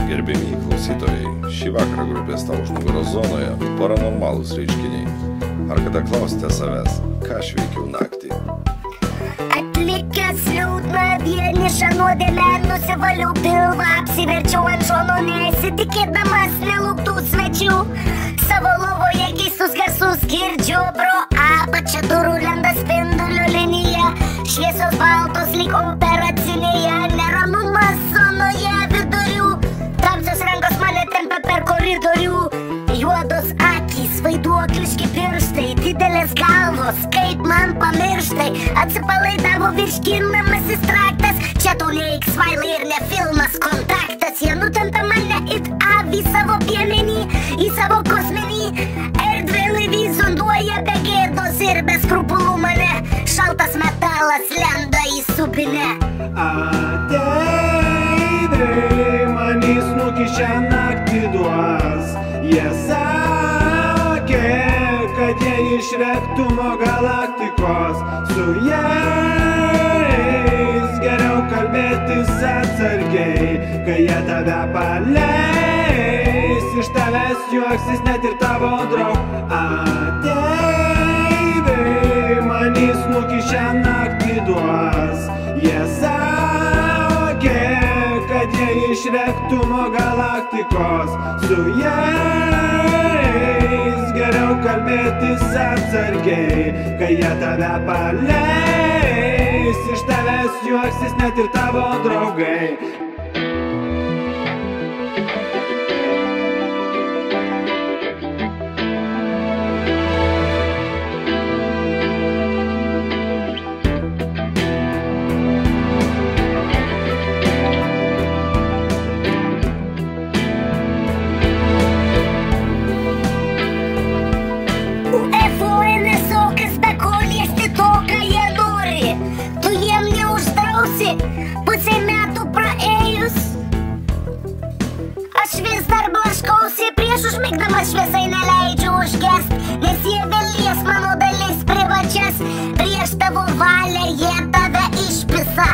Gerbiamieji klausytojai, šį vakarą grupės Tavo už nugaros zonoje paranormalūs reiškiniai. Ar kada klausite savęs, ką aš veikiau naktį? Atlikęs liūdną vienišą nuodėmę, nusivaliau pilvą, apsiverčiau ant šono, nesitikėdamas nelauktų svečių. Savo lovoje keistus garsus girdžiu, pro apačią durų lenda spindulio linija. Šviesos baltos lyg operacinėje, neramumas zonoje vidurių. Tamsios rankos mane tempia per koridorių. Juodos akys, vaiduokliški pirštai, didelės galvos, kaip man pamirštai. Atsipalaidavo virškinamasis traktas, čia tau ne X-Files ir ne filmas Kontaktas. Jie nutempia mane it avį savo piemenį, į savo kosminį erdvėlaivį, zonduoja be gėdos ir be skrupulų mane. Šaltas metalas lenda į subinę. Ateiviai manys nukišę naktį duos. Jie sakė, kad jie iš rektumo galaktikos. Su jais geriau kalbėtis atsargiai, kai jie tave paleis. Iš tavęs juoksis net ir tavo draugai. Ateiviai manys nukišę naktį duos. Jie sakė, kad jie iš rektumo galaktikos. Su jais geriau kalbėtis atsargiai, kai jie tave paleis. Iš tavęs juoksis net ir tavo draugai. Pusė metų praėjus, aš vis dar blaškausi, prieš užmigdamas šviesai neleidžiu užgest, nes jie vėlies mano dalis privačias. Prieš tavo valią jie tave išpisa,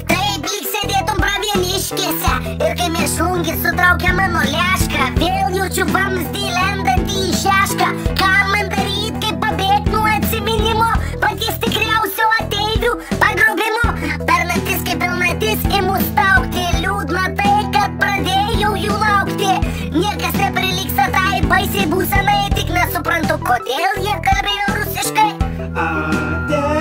taip lyg sėdėtum pravieniškėse. Ir kai mėšlungis sutraukia mano lešką, vėl jaučiu vamzdį lendantį į šešką. Ką man daryt, kaip pabėgt nuo atsiminimo, paties tikriausio ateivių pagrobimo? Per naktis kaip pilnatis imu staugti, liūdna tai, kad pradėjau jų laukti. Niekas neprilygsta tai baisiai būsenai, tik nesuprantu, kodėl jie kalbėjo rusiškai. Ateiviai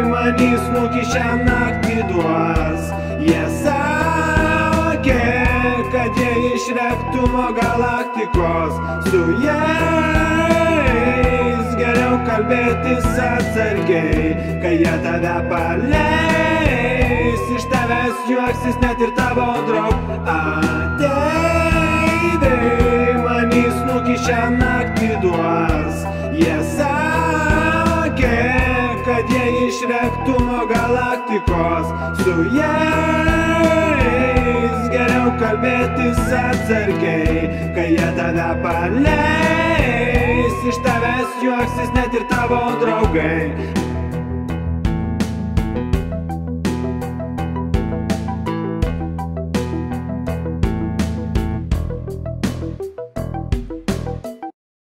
manys nukišę naktį duos. Jie sakė, kad jie iš rektumo galaktikos. Su jais geriau kalbėtis atsargiai, kai jie tave paleis. Iš tavęs juoksis net ir tavo draugai. Ateiviai manys nukišę naktį duos. Jie sakė, kad jie iš rektumo galaktikos. Su jais geriau kalbėtis atsargiai, kai jie tave paleis. Iš tavęs juoksis net ir tavo draugai.